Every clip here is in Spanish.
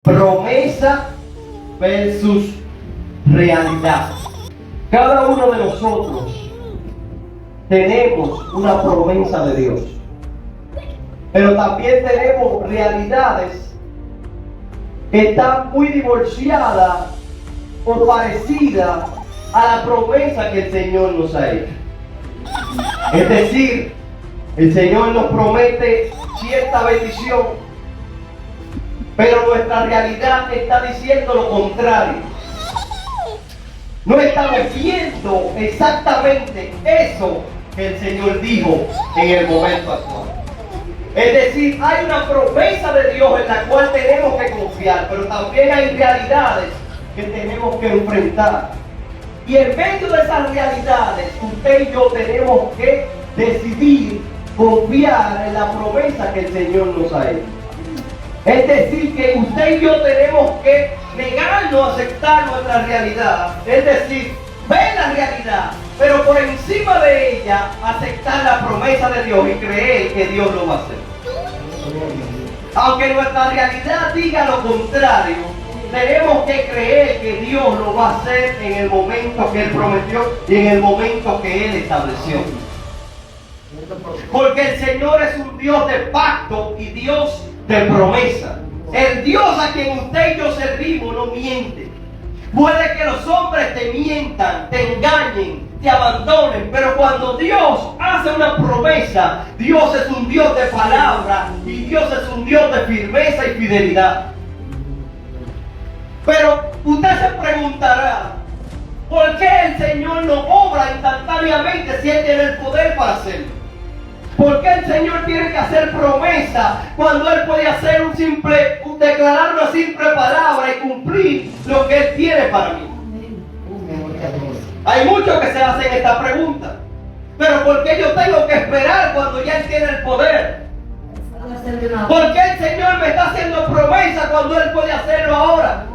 Promesa versus realidad. Cada uno de nosotros tenemos una promesa de Dios, pero también tenemos realidades que están muy divorciadas o parecidas a la promesa que el Señor nos ha hecho. Es decir, el Señor nos promete cierta bendición, pero nuestra realidad está diciendo lo contrario. No estamos viendo exactamente eso que el Señor dijo en el momento actual. Es decir, hay una promesa de Dios en la cual tenemos que confiar, pero también hay realidades que tenemos que enfrentar. Y en medio de esas realidades, usted y yo tenemos que decidir confiar en la promesa que el Señor nos ha hecho. Es decir, que usted y yo tenemos que negarnos a aceptar nuestra realidad. Es decir, ver la realidad, pero por encima de ella aceptar la promesa de Dios y creer que Dios lo va a hacer. Aunque nuestra realidad diga lo contrario, tenemos que creer que Dios lo va a hacer en el momento que Él prometió y en el momento que Él estableció. Porque el Señor es un Dios de pacto y Dios de promesa. El Dios a quien usted y yo servimos no miente. Puede que los hombres te mientan, te engañen, te abandonen, pero cuando Dios hace una promesa, Dios es un Dios de palabra y Dios es un Dios de firmeza y fidelidad. Pero usted se preguntará, ¿por qué el Señor no obra instantáneamente si Él tiene el poder para hacerlo? ¿Por qué el Señor tiene que hacer promesa cuando Él puede hacer declarar una simple palabra y cumplir lo que Él tiene para mí? Hay muchos que se hacen esta pregunta. Pero ¿por qué yo tengo que esperar cuando ya Él tiene el poder? ¿Por qué el Señor me está haciendo promesa cuando Él puede hacerlo ahora?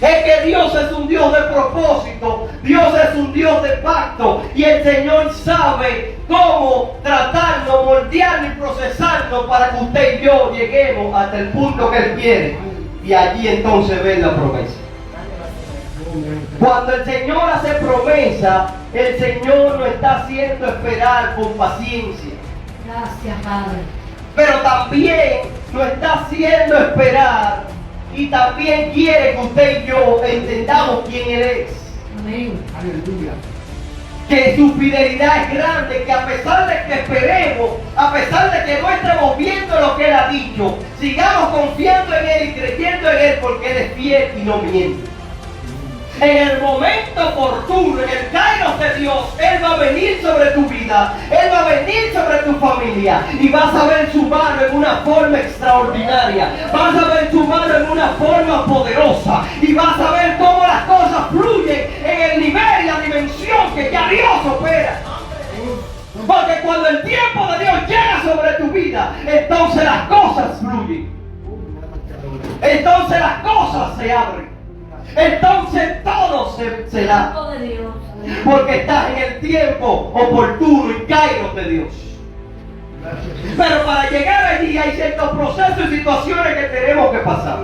Es que Dios es un Dios de propósito, Dios es un Dios de pacto y el Señor sabe cómo tratarnos, moldearnos y procesarnos para que usted y yo lleguemos hasta el punto que Él quiere y allí entonces ver la promesa. Cuando el Señor hace promesa, el Señor nos está haciendo esperar con paciencia. Gracias, Padre. Pero también nos está haciendo esperar y también quiere que usted y yo entendamos quién Él es. Amén. Aleluya. Que su fidelidad es grande, que a pesar de que esperemos, a pesar de que no estemos viendo lo que Él ha dicho, sigamos confiando en Él y creyendo en Él porque Él es fiel y no miente. En el momento oportuno, en el kairos de Dios, Él va a venir sobre tu vida, Él va a venir sobre tu familia y vas a ver su mano en una forma extraordinaria, vas a ver su mano en una forma poderosa y vas a ver cómo las cosas fluyen en el nivel y la dimensión que ya Dios opera. Porque cuando el tiempo de Dios llega sobre tu vida, entonces las cosas fluyen, entonces las cosas se abren. Entonces todo se da. Porque estás en el tiempo oportuno y kairos de Dios. Pero para llegar allí hay ciertos procesos y situaciones que tenemos que pasar.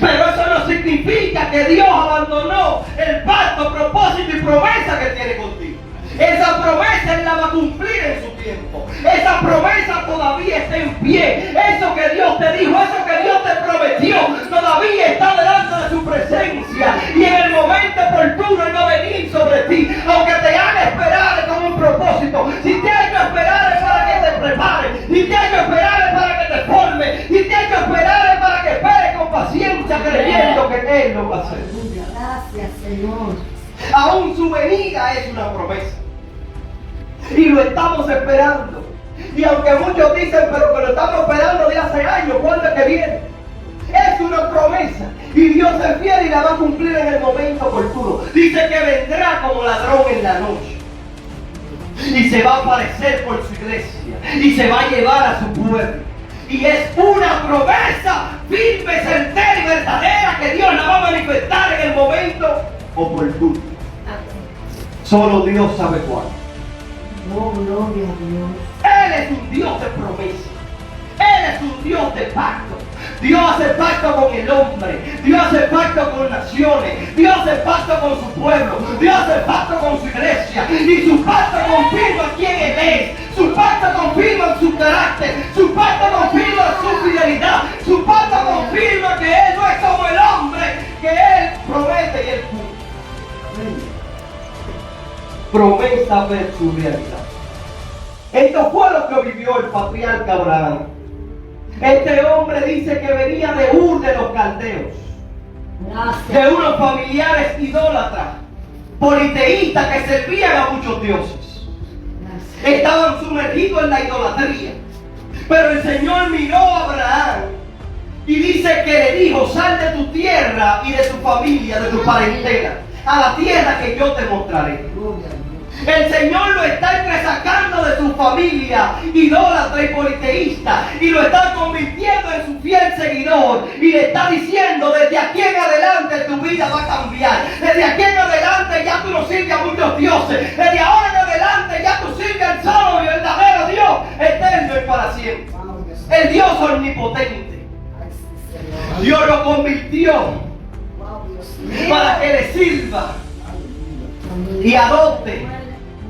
Pero eso no significa que Dios abandonó el pacto, propósito y promesa que tiene contigo. Esa promesa Él la va a cumplir en su tiempo. Esa promesa todavía está en pie. Eso que Dios te dijo, eso que Dios te prometió, todavía está delante de su presencia. Y en el momento oportuno Él va a venir sobre ti. Aunque te haga esperar con un propósito. Si te ha hecho esperar es para que te prepares. Si te ha hecho esperar es para que te formes. Si te ha hecho esperar es para que esperes con paciencia creyendo que Él lo va a hacer. Gracias, Señor. Aún su venida es una promesa. Y lo estamos esperando. Y aunque muchos dicen, pero que lo estamos esperando de hace años, ¿cuándo es que viene? Es una promesa. Y Dios es fiel y la va a cumplir en el momento oportuno. Dice que vendrá como ladrón en la noche. Y se va a aparecer por su iglesia. Y se va a llevar a su pueblo. Y es una promesa firme, certera y verdadera que Dios la va a manifestar en el momento oportuno. Solo Dios sabe cuándo. Oh, gloria a Dios. Él es un Dios de promesa. Él es un Dios de pacto. Dios hace pacto con el hombre. Dios hace pacto con naciones. Dios hace pacto con su pueblo. Dios hace pacto con su iglesia. Y su pacto confirma quién Él es. Su pacto confirma su carácter. Su pacto confirma su fidelidad. Su pacto confirma que Él no es como el hombre, que Él promete y Él cumple. Promesa versus realidad. Esto fue lo que vivió el patriarca Abraham. Este hombre dice que venía de Ur de los caldeos, de unos familiares idólatras, politeístas que servían a muchos dioses. Estaban sumergidos en la idolatría. Pero el Señor miró a Abraham y dice que le dijo: sal de tu tierra y de tu familia, de tu parentela, a la tierra que yo te mostraré. El Señor lo está entresacando de su familia idólatra y politeísta y lo está convirtiendo en su fiel seguidor, y le está diciendo: desde aquí en adelante tu vida va a cambiar. Desde aquí en adelante ya tú no sirves a muchos dioses. Desde ahora en adelante ya tú sirves al solo y verdadero Dios, eterno y para siempre, el Dios omnipotente. Dios lo convirtió para que le sirva y adopte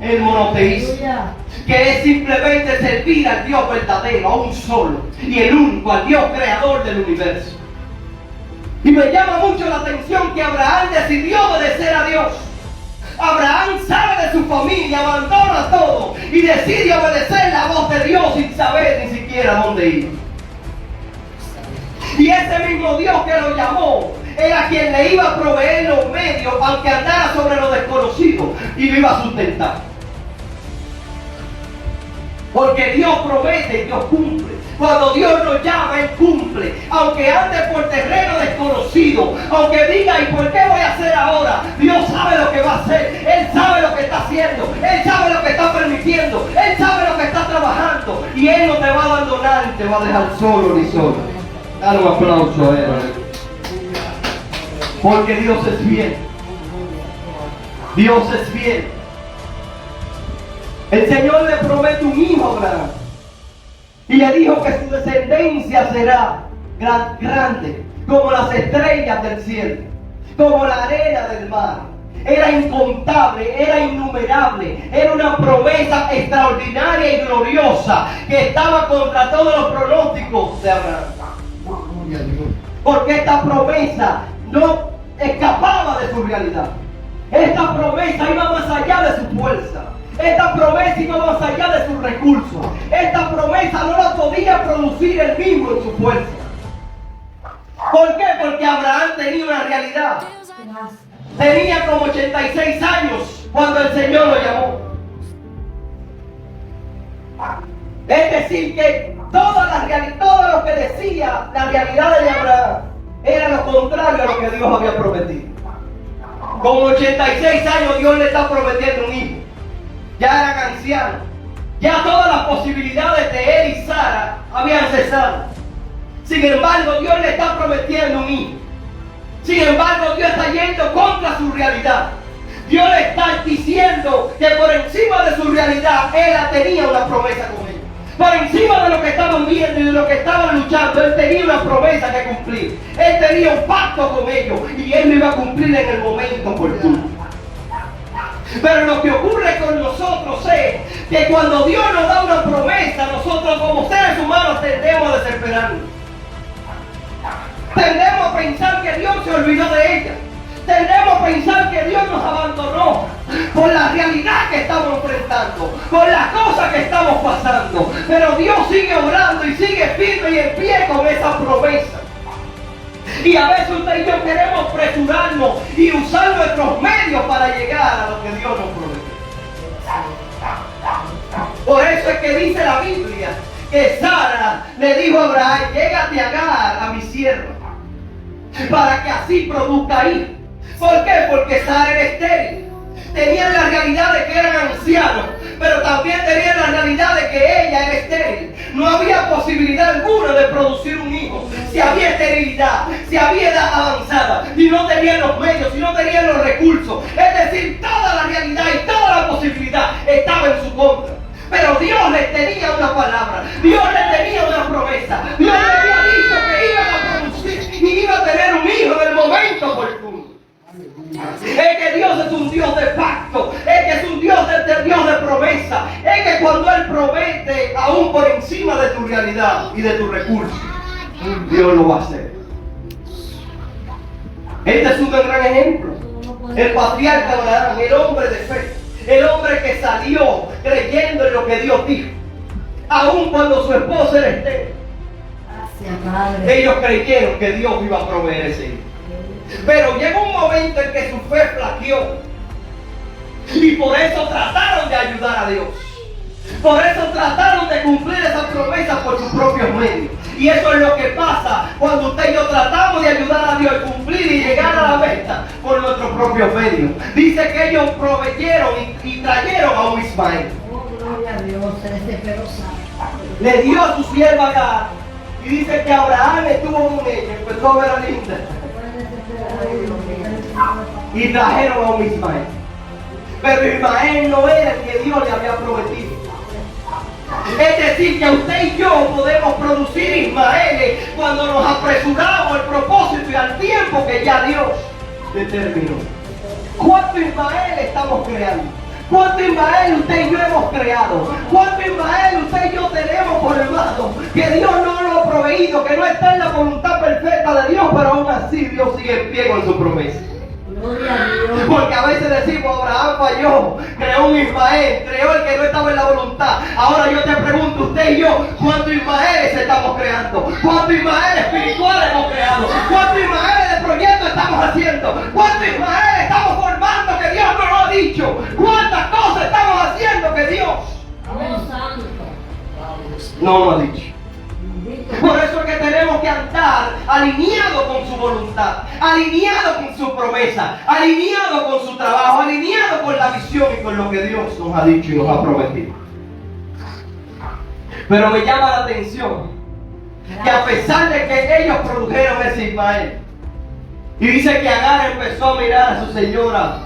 el monoteísmo, que es simplemente servir al Dios verdadero, a un solo y el único, al Dios creador del universo. Y me llama mucho la atención que Abraham decidió obedecer a Dios. Abraham sale de su familia, abandona todo y decide obedecer la voz de Dios sin saber ni siquiera dónde ir. Y ese mismo Dios que lo llamó era quien le iba a proveer los medios, aunque andara sobre lo desconocido, y lo iba a sustentar. Porque Dios promete y Dios cumple. Cuando Dios nos llama, Él cumple. Aunque ande por terreno desconocido, aunque diga: ¿y por qué voy a hacer ahora? Dios sabe lo que va a hacer. Él sabe lo que está haciendo. Él sabe lo que está permitiendo. Él sabe lo que está trabajando. Y Él no te va a abandonar ni te va a dejar solo ni solo. Dale un aplauso a Él. Porque Dios es fiel. Dios es fiel. El Señor le promete un hijo a Abraham y le dijo que su descendencia será grande como las estrellas del cielo, como la arena del mar. Era incontable, era innumerable, era una promesa extraordinaria y gloriosa que estaba contra todos los pronósticos de Abraham. Porque esta promesa no escapaba de su realidad. Esta promesa iba más allá de su fuerza. Esta promesa iba más allá de sus recursos. Esta promesa no la podía producir él mismo en su fuerza. ¿Por qué? Porque Abraham tenía una realidad. Tenía como 86 años cuando el Señor lo llamó. Es decir, que todo lo que decía la realidad de Abraham era lo contrario a lo que Dios había prometido. Con 86 años Dios le está prometiendo un hijo. Ya eran ancianos. Ya todas las posibilidades de él y Sara habían cesado. Sin embargo, Dios le está prometiendo un hijo. Sin embargo, Dios está yendo contra su realidad. Dios le está diciendo que por encima de su realidad, Él tenía una promesa con ellos. Por encima de lo que estaban viendo y de lo que estaban luchando, Él tenía una promesa que cumplir. Él tenía un pacto con ellos y Él lo iba a cumplir en el momento oportuno. Pero lo que ocurre con nosotros es que cuando Dios nos da una promesa, nosotros como seres humanos tendemos a desesperarnos. Tendemos a pensar que Dios se olvidó de ella. Tendemos a pensar que Dios nos abandonó por la realidad que estamos enfrentando, por las cosas que estamos pasando. Pero Dios sigue orando y sigue firme y en pie con esa promesa. Y a veces usted y yo queremos apresurarnos y usar nuestros medios para llegar a lo que Dios nos prometió. Por eso es que dice la Biblia que Sara le dijo a Abraham: llégate a Agar, a mi sierva, para que así produzca hijos. ¿Por qué? Porque Sara era estéril. Tenían la realidad de que eran ancianos, pero también tenían la realidad de que ella era estéril. No había posibilidad alguna de producir un hijo. Si había esterilidad, si había edad avanzada, y no tenían los medios, si no tenían los recursos. Es decir, toda la realidad y toda la posibilidad estaba en su contra. Pero Dios les tenía una palabra, Dios les tenía una promesa, Dios les había dicho que iban a de tu realidad y de tus recursos, Dios lo va a hacer. Este es un gran ejemplo. El patriarca Abraham, el hombre de fe, el hombre que salió creyendo en lo que Dios dijo, aun cuando su esposa era estéril. Gracias, Padre. Ellos creyeron que Dios iba a proveer ese hijo. Pero llegó un momento en que su fe flaqueó. Y por eso trataron de ayudar a Dios. Por eso trataron de cumplir esa promesa por sus propios medios. Y eso es lo que pasa cuando usted y yo tratamos de ayudar a Dios a cumplir y llegar a la meta por nuestros propios medios. Dice que ellos proveyeron y trajeron a un Ismael. Oh, gloria a Dios, eres desesperosa. Le dio a su sierva Agar. Y dice que Abraham estuvo con ella, empezó a ver a Linda. Y trajeron a un Ismael. Pero Ismael no era el que Dios le había prometido. Es decir, que usted y yo podemos producir Ismaeles cuando nos apresuramos al propósito y al tiempo que ya Dios determinó. ¿Cuánto Ismael estamos creando? ¿Cuánto Ismael usted y yo hemos creado? ¿Cuánto Ismael usted y yo tenemos por el lado? Que Dios no lo ha proveído, que no está en la voluntad perfecta de Dios, pero aún así Dios sigue en pie con su promesa. Gloria a Dios. Porque a veces decimos, Abraham falló, creó un Ismael, creó el que no estaba en la voluntad. Ahora yo te pregunto, usted y yo, ¿cuántos Ismaeles estamos creando? ¿Cuántos Ismaeles espirituales hemos creado? ¿Cuántos Ismaeles de proyectos estamos haciendo? ¿Cuántos Ismaeles estamos formando que Dios no lo ha dicho? ¿Cuántas cosas estamos haciendo que Dios Oh, santo. no lo ha dicho? Por eso es que tenemos que andar alineado con su voluntad, alineado con su promesa, alineado con su trabajo, alineado con la visión y con lo que Dios nos ha dicho y nos ha prometido. Pero me llama la atención que a pesar de que ellos produjeron ese Ismael, y dice que Agar empezó a mirar a su señora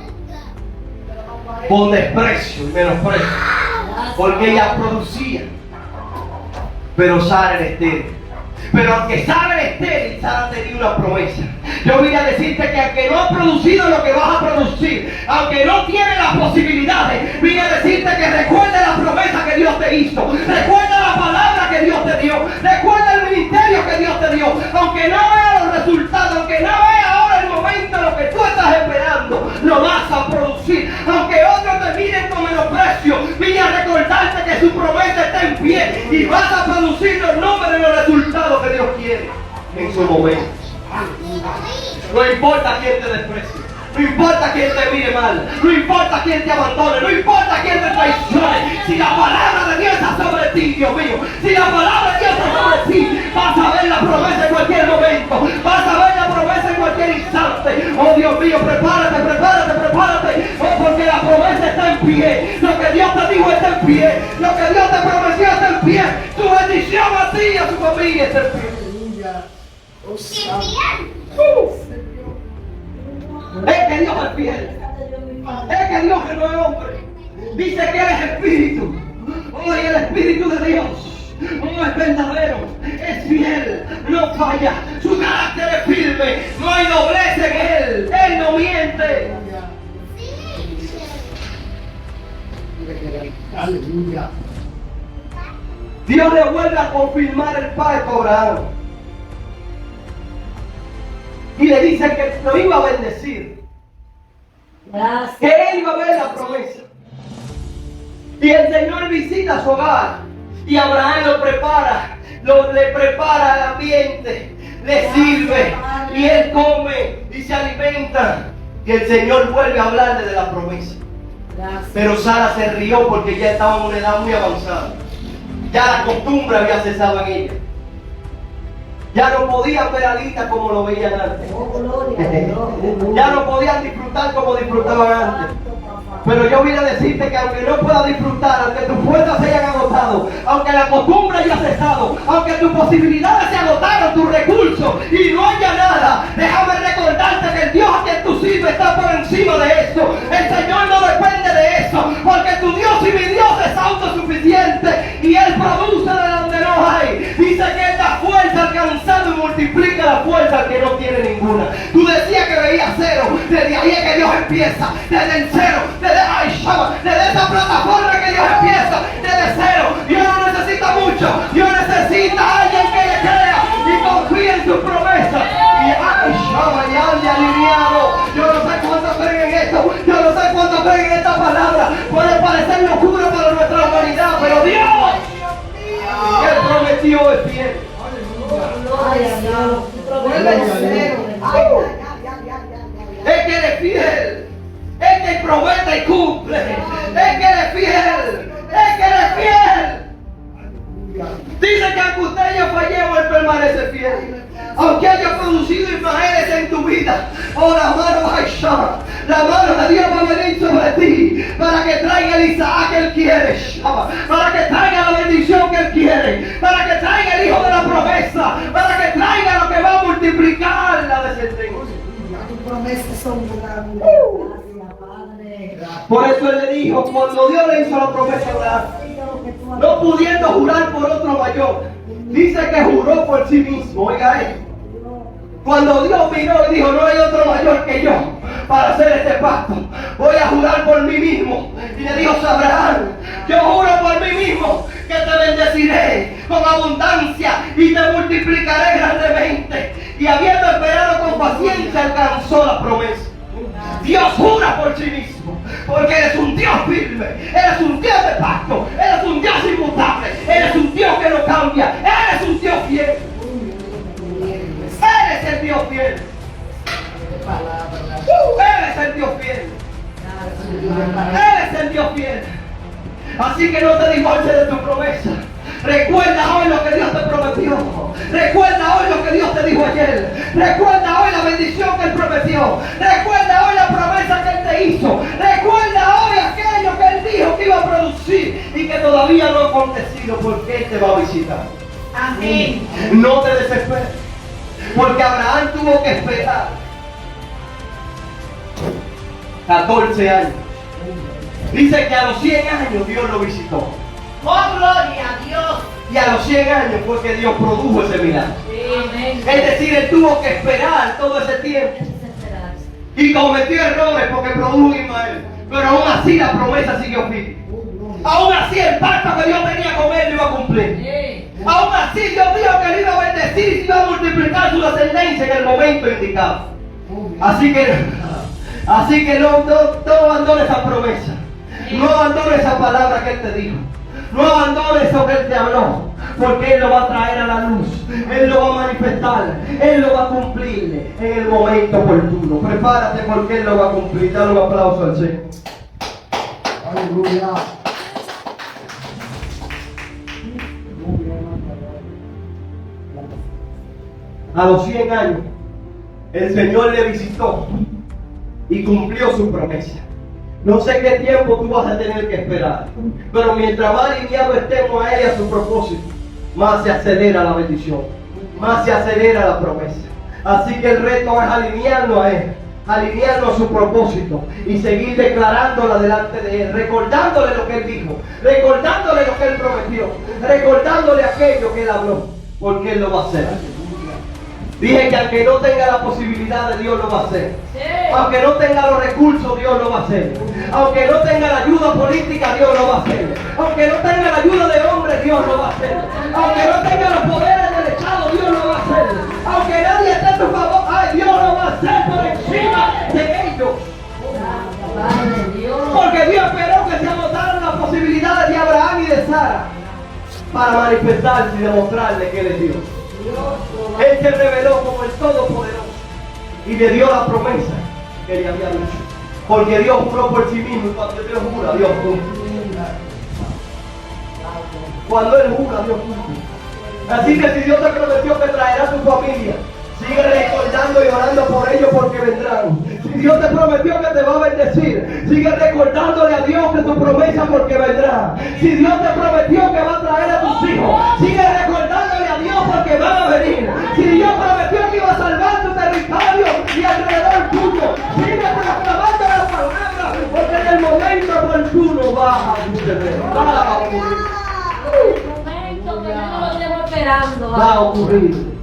con desprecio y menosprecio, porque ella producía. Pero Sara era estéril. Pero aunque Sara era estéril, Sara tenía una promesa. Yo vine a decirte que aunque no ha producido lo que vas a producir, aunque no tiene las posibilidades, vine a decirte que recuerda la promesa que Dios te hizo. Recuerda la palabra que Dios te dio. Recuerda el ministerio que Dios te dio. Aunque no vea los resultados, aunque no vea ahora el momento lo que tú estás esperando, lo vas a producir. Aunque otros te miren con menosprecio, vine a recordarte que su promesa está en pie y vas a producir los números y los resultados que Dios quiere en su momento. No importa quién te desprecie, no importa quién te mire mal, no importa quién te abandone, no importa quién te traicione. Si la palabra de Dios está sobre ti, Dios mío, si la palabra de Dios está sobre ti, vas a ver la promesa en cualquier momento, vas a ver la promesa en cualquier instante. Oh Dios mío, prepárate, prepárate, prepárate, oh, porque la promesa está en pie. Lo que Dios te dijo está en pie, lo que Dios te prometió está en pie, tu bendición a ti y a tu familia está en pie. Es que Dios es fiel. Es que Dios que no es hombre. Dice que Él es espíritu. Oh, y el espíritu de Dios, oh, es verdadero, es fiel, no falla. Su carácter es firme, no hay doblez en Él. Él no miente. Aleluya. Dios le vuelve a confirmar el pacto a Abraham. Y le dice que lo iba a bendecir. Gracias. Que Él iba a ver la promesa. Y el Señor visita su hogar. Y Abraham lo prepara. Le prepara el ambiente. Le sirve. Y él come y se alimenta. Y el Señor vuelve a hablarle de la promesa. Gracias. Pero Sara se rió porque ya estaba en una edad muy avanzada. Ya la costumbre había cesado en ella. Ya no podían ver a Lita como lo veían antes. Oh, gloria a Dios. Ya no podían disfrutar como disfrutaban antes. Pero yo vine a decirte que aunque no puedas disfrutar, aunque tus fuerzas se hayan agotado, aunque la costumbre haya cesado, aunque tus posibilidades se agotaron, tus recursos, y no haya nada, déjame recordarte que el Dios a quien tú sirves está por encima de esto. El Señor no depende de eso, porque tu Dios y mi Dios es autosuficiente y Él produce de donde no hay. Dice que Él da fuerza al cansado y multiplica la fuerza al que no tiene ninguna. Tú decías que veías cero, desde ahí es que Dios empieza, desde el cero, desde esa plataforma que Dios empieza, desde cero. Dios no necesita mucho, Dios necesita necesita a alguien que le crea y confíe en sus promesas. Y ay, chama, y ande alineado. Yo no sé cuántos creen en esto. Yo no sé cuántos creen en esta palabra. Puede parecer locura para nuestra humanidad, pero Dios, Él prometió es fiel. Es que Él es fiel. Es que Él promete y cumple. Es que Él es fiel. Es que Él es fiel. Dice que aunque usted haya fallado, Él permanece fiel. Aunque haya producido imágenes en tu vida, oh, la mano de Dios va a venir sobre ti para que traiga el Isaac que Él quiere, para que traiga la bendición que Él quiere, para que traiga el hijo de la promesa, para que traiga lo que va a multiplicar la descendencia. Tus promesas son grandes. Por eso Él le dijo, cuando Dios le hizo la promesa a Abraham, no pudiendo jurar por otro mayor, dice que juró por sí mismo. Oiga esto. Cuando Dios miró y dijo, no hay otro mayor que yo para hacer este pacto, voy a jurar por mí mismo. Y le dijo a Abraham, yo juro por mí mismo que te bendeciré con abundancia y te multiplicaré grandemente. Y habiendo esperado con paciencia, alcanzó la promesa. Dios jura por sí mismo, porque eres un Dios firme, eres un Dios de pacto, eres un Dios inmutable, eres un Dios que no cambia, eres un Dios fiel. Eres el Dios fiel. Eres el Dios fiel. Eres el Dios fiel. Así que no te divorcies de tu promesa. Recuerda hoy lo que Dios te prometió. Recuerda hoy lo que Dios te dijo ayer. Recuerda hoy la bendición que Él prometió. Recuerda hoy la promesa que Él te hizo. Recuerda hoy aquello que Él dijo que iba a producir y que todavía no ha acontecido, porque Él te va a visitar. Amén. No te desesperes, porque Abraham tuvo que esperar 14 años. Dice que a los 100 años Dios lo visitó. ¡Oh, gloria a Dios! Y a los 100 años fue que Dios produjo ese milagro. Amén. Es decir, Él tuvo que esperar todo ese tiempo. Y cometió errores porque produjo Ismael. Pero aún así la promesa siguió firme. Aún así el pacto que Dios tenía con él lo iba a cumplir. Aún así Dios dijo que él iba a bendecir y iba a multiplicar su descendencia en el momento indicado. Así que no abandones esa promesa. No abandones esa palabra que Él te dijo. No abandones eso que Él te habló, porque Él lo va a traer a la luz. Él lo va a manifestar. Él lo va a cumplir en el momento oportuno. Prepárate porque Él lo va a cumplir. Dale un aplauso al Señor. Aleluya. A los 100 años, el Señor le visitó y cumplió su promesa. No sé qué tiempo tú vas a tener que esperar, pero mientras más alineados estemos a Él y a su propósito, más se acelera la bendición, más se acelera la promesa. Así que el reto es alinearnos a Él, alinearnos a su propósito y seguir declarándola delante de Él, recordándole lo que Él dijo, recordándole lo que Él prometió, recordándole aquello que Él habló, porque Él lo va a hacer. Dije que aunque no tenga la posibilidad, de Dios lo va a hacer. Aunque no tenga los recursos, Dios lo va a hacer. Aunque no tenga la ayuda política, Dios lo va a hacer. Aunque no tenga la ayuda de hombres, Dios lo va a hacer. Aunque no tenga los poderes del Estado, Dios lo va a hacer. Aunque nadie esté a tu favor, ay, Dios lo va a hacer por encima de ellos. Porque Dios esperó que se agotaran las posibilidades de Abraham y de Sara para manifestarse y demostrarle que Él es Dios. Él se reveló como el Todopoderoso y le dio la promesa que le había dicho. Porque Dios juró por sí mismo y cuando Dios jura, Dios cumple. Cuando Él jura, Dios cumple. Así que si Dios te prometió que traerá a tu familia, sigue recordando y orando por ellos porque vendrán. Si Dios te prometió que te va a bendecir, sigue recordándole a Dios que tu promesa porque vendrá. Si Dios te prometió que va a traer a tus hijos, sigue recordándole a Dios porque van a venir. Si Dios prometió que iba a salvar tu territorio y alrededor tuyo, sigue proclamando la palabra porque en el momento oportuno va a suceder. Va a ocurrir. Momento que no lo estemos esperando. Va a ocurrir.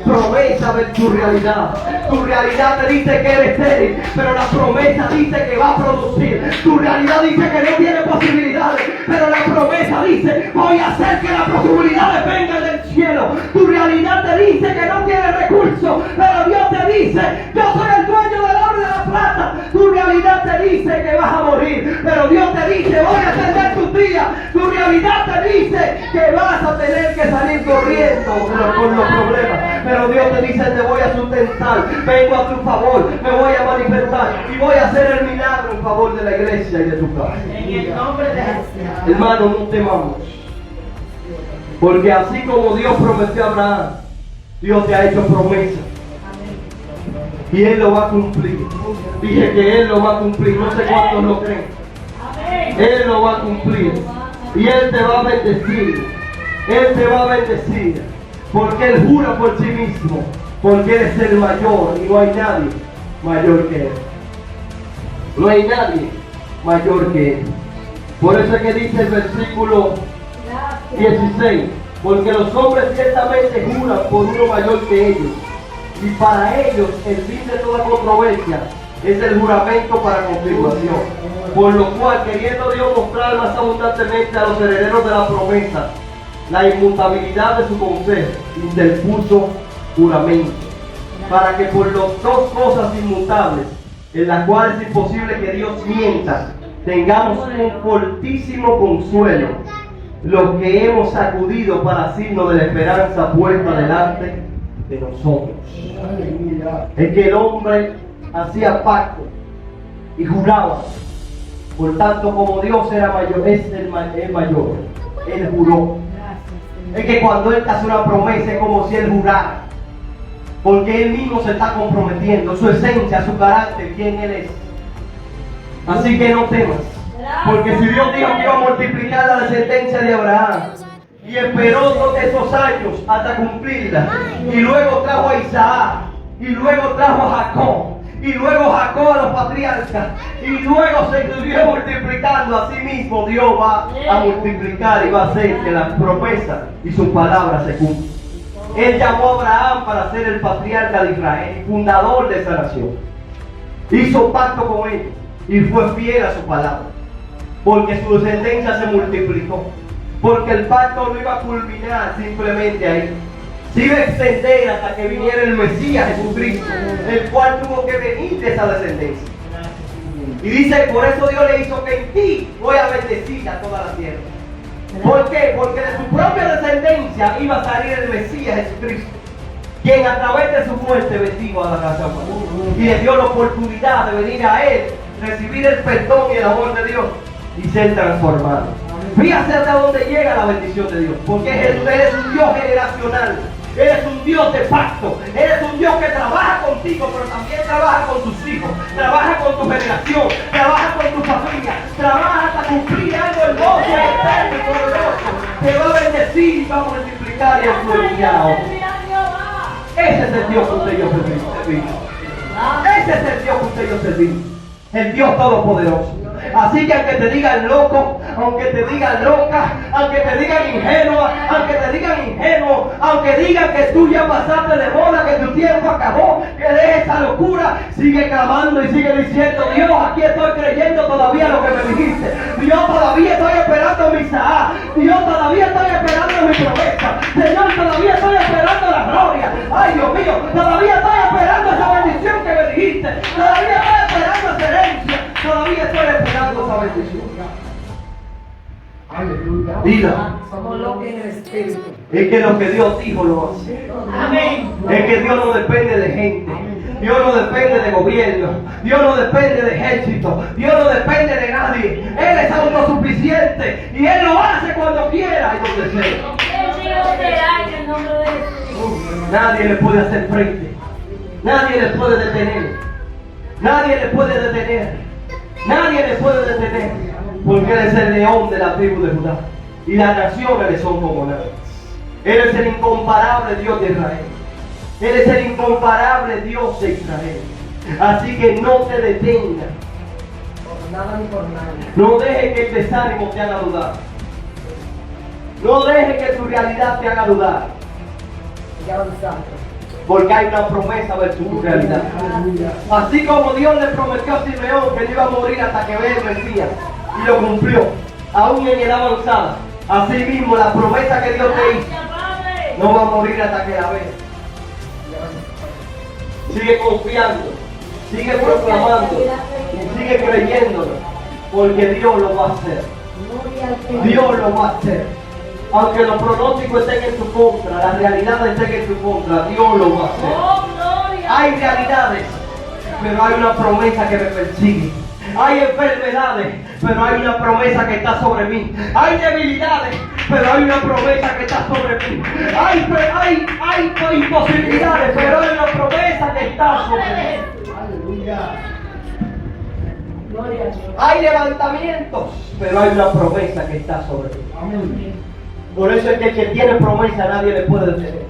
promesa de tu realidad. Tu realidad te dice que eres estéril, pero la promesa dice que va a producir. Tu realidad dice que no tiene posibilidades, pero la promesa dice, voy a hacer que las posibilidades vengan del cielo. Tu realidad te dice que no tienes recursos, pero Dios te dice, yo soy el dueño del oro y de la plata. Tu realidad te dice que vas a morir, pero Dios te dice, voy a atender tus días. Tu realidad te dice que vas a tener que salir corriendo por los problemas, pero Dios te dice, te voy a sustentar, vengo a tu favor, me voy a manifestar y voy a hacer el milagro en favor de la iglesia y de tu casa. En el nombre de Jesús. Hermano, no temamos, porque así como Dios prometió a Abraham, Dios te ha hecho promesa y Él lo va a cumplir. Dije que Él lo va a cumplir, no sé cuántos lo creen. Él lo va a cumplir y Él te va a bendecir. Él te va a bendecir porque Él jura por sí mismo, porque Él es el mayor y no hay nadie mayor que Él. No hay nadie mayor que Él. Por eso es que dice el versículo 16, porque los hombres ciertamente juran por uno mayor que ellos, y para ellos el fin de toda controversia es el juramento para confirmación, por lo cual, queriendo Dios mostrar más abundantemente a los herederos de la promesa la inmutabilidad de su consejo, interpuso juramento, para que por las dos cosas inmutables, en las cuales es imposible que Dios mienta, tengamos un fortísimo consuelo, los que hemos acudido para signo de la esperanza puesta delante de nosotros. Es que el hombre hacía pacto y juraba, por tanto como Dios era mayor, es el mayor, Él juró. Es que cuando Él hace una promesa es como si Él jurara, porque Él mismo se está comprometiendo, su esencia, su carácter, quién Él es. Así que no temas, porque si Dios dijo que iba a multiplicar la descendencia de Abraham y esperó todos esos años hasta cumplirla, y luego trajo a Isaac, y luego trajo a Jacob, y luego Jacob a los patriarcas, y luego se siguió multiplicando. A sí mismo Dios va a multiplicar y va a hacer que las promesas y sus palabras se cumplan. Él llamó a Abraham para ser el patriarca de Israel, fundador de esa nación. Hizo pacto con él y fue fiel a su palabra, porque su descendencia se multiplicó, porque el pacto no iba a culminar simplemente ahí. Se iba a extender hasta que viniera el Mesías Jesucristo, el cual tuvo que venir de esa descendencia. Y dice, por eso Dios le hizo que en ti voy a bendecir a toda la tierra. ¿Por qué? Porque de su propia descendencia iba a salir el Mesías Jesucristo, quien a través de su muerte bendijo a la raza humana y le dio la oportunidad de venir a Él, recibir el perdón y el amor de Dios y ser transformado. Fíjate hasta dónde llega la bendición de Dios, porque Él es un Dios generacional. Eres un Dios de pacto, eres un Dios que trabaja contigo, pero también trabaja con tus hijos, trabaja con tu generación, trabaja con tu familia, trabaja hasta cumplir algo hermoso y eterno y poderoso. Te va a bendecir y va a multiplicar y a influenciar a otros. Ese es el Dios que usted y yo servimos. Ese es el Dios que usted y yo servimos. El Dios Todopoderoso. Así que aunque te digan loco, aunque te digan loca, aunque te digan ingenua, aunque te digan ingenuo, aunque digan que tú ya pasaste de moda, que tu tiempo acabó, que de esa locura, sigue clamando y sigue diciendo, Dios, aquí estoy creyendo todavía lo que me dijiste. Dios, todavía estoy esperando mi Isaac. Dios, todavía estoy esperando mi promesa. Señor, todavía estoy esperando la gloria. Ay, Dios mío, todavía estoy esperando esa bendición que me dijiste. Todavía estoy esperando esa herencia. Todavía estoy esperando esa bendición. Aleluya. Dila. Somos lo que en el Espíritu. Es que lo que Dios dijo lo hace. Amén. Es que Dios no depende de gente. Dios no depende de gobierno. Dios no depende de ejército. Dios no depende de nadie. Él es autosuficiente. Y Él lo hace cuando quiera y donde sea. Nadie le puede hacer frente. Nadie le puede detener. Nadie le puede detener. Nadie le puede detener, porque Él es el león de la tribu de Judá y las naciones le son como nada. Él es el incomparable Dios de Israel. Él es el incomparable Dios de Israel. Así que no te detengas. Por nada ni por nadie. No dejes que el desánimo te haga dudar. No dejes que tu realidad te haga dudar. Sigue avanzando. Porque hay una promesa versus tu realidad. Así como Dios le prometió a Simeón que no iba a morir hasta que vea el Mesías, y lo cumplió, aún en edad avanzada. Así mismo la promesa que Dios te hizo, no va a morir hasta que la veas. Sigue confiando, sigue proclamando, sigue creyéndolo, porque Dios lo va a hacer. Dios lo va a hacer. Aunque los pronósticos estén en tu contra, las realidades estén en tu contra, Dios lo va a hacer. Hay realidades, pero hay una promesa que me persigue. Hay enfermedades, pero hay una promesa que está sobre mí. Hay debilidades, pero hay una promesa que está sobre mí. Hay imposibilidades, pero hay una promesa que está sobre mí. Aleluya. Hay levantamientos, pero hay una promesa que está sobre mí. Amén. Por eso es que el que tiene promesa nadie le puede detener.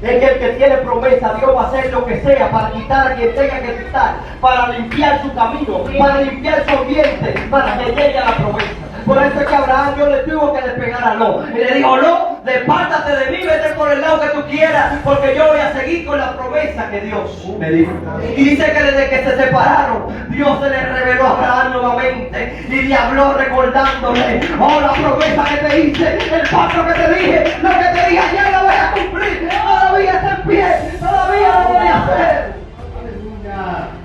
Es que el que tiene promesa, Dios va a hacer lo que sea para quitar a quien tenga que quitar, para limpiar su camino, para limpiar su ambiente, para que llegue a la promesa. Por eso es que Abraham Dios le tuvo que despegar a Lot. Y le dijo: Lot, despártate de mí, vete por el lado que tú quieras, porque yo voy a seguir con la promesa que Dios me dijo. Y dice que desde que se separaron, Dios se le reveló a Abraham nuevamente y le habló recordándole: oh, la promesa que te hice, el pacto que te dije, lo que te dije ayer lo voy a cumplir, todavía está en pie, todavía lo voy a hacer.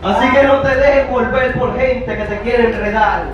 Así que no te dejes volver por gente que te quiere enredar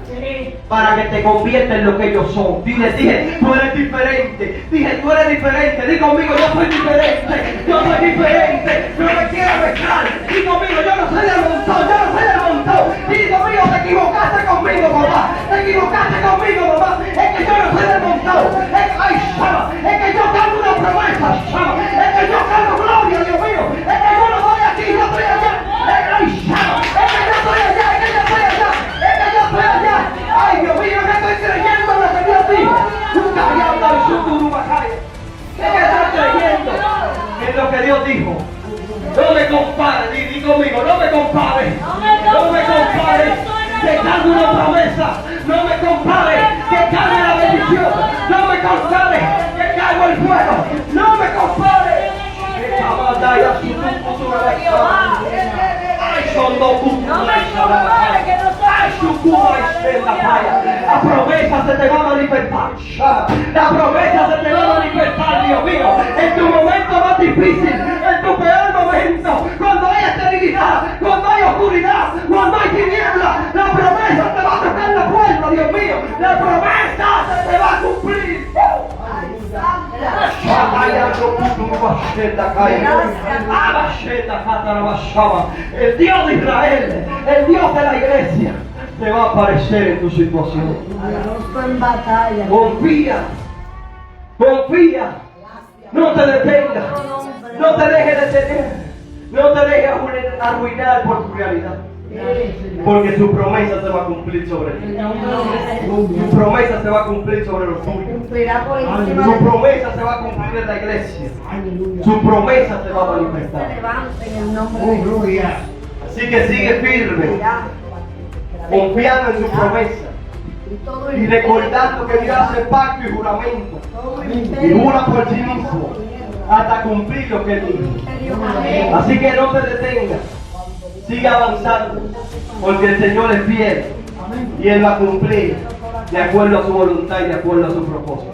para que te convierta en lo que ellos son. Dije, tú eres diferente. Dije, tú eres diferente. Di conmigo: yo soy diferente. Yo soy diferente. No me quiero mezclar. Di conmigo: yo no soy del montón. Yo no soy del montón. Di conmigo: te equivocaste conmigo, mamá. Te equivocaste conmigo, mamá. Es que yo no soy del montón. Ay, chama. Es que yo cargo una promesa, chama. Es que yo cargo gloria, Dios mío. Es que yo no soy aquí, yo estoy allá. Ay, chama. Es que yo estoy allá. Es que yo estoy allá. Es que yo estoy allá. Ay, Dios mío, que estoy creyendo en lo que Dios dijo. Nunca había hablado en su turubacaya. Es que estoy creyendo en lo que Dios dijo. No me compares, di conmigo: no me compares. No me compares, que cargo una promesa. No me compares, que cargo la bendición. No me compares, que cargo el fuego. No me compares. La promesa se te va a manifestar. La promesa se te va a manifestar, Dios mío, en tu momento más difícil, en tu peor momento, cuando hay esterilidad, cuando hay oscuridad, cuando hay tiniebla. La promesa te va a tocar la puerta, Dios mío. La promesa se te va a cumplir. El Dios de Israel, el Dios de la iglesia, te va a aparecer en tu situación. Confía, confía, no te detengas, no te dejes detener, no te dejes arruinar por tu realidad. Porque su promesa se va a cumplir sobre ti. Su promesa se va a cumplir sobre los tuyos. Su promesa se va a cumplir en la iglesia. Su promesa se va a manifestar. Así que sigue firme, confiando en su promesa y recordando que Dios hace pacto y juramento y jura por sí mismo hasta cumplir lo que Él dijo. Así que no te detengas. Sigue avanzando, porque el Señor es fiel y Él va a cumplir de acuerdo a su voluntad y de acuerdo a su propósito.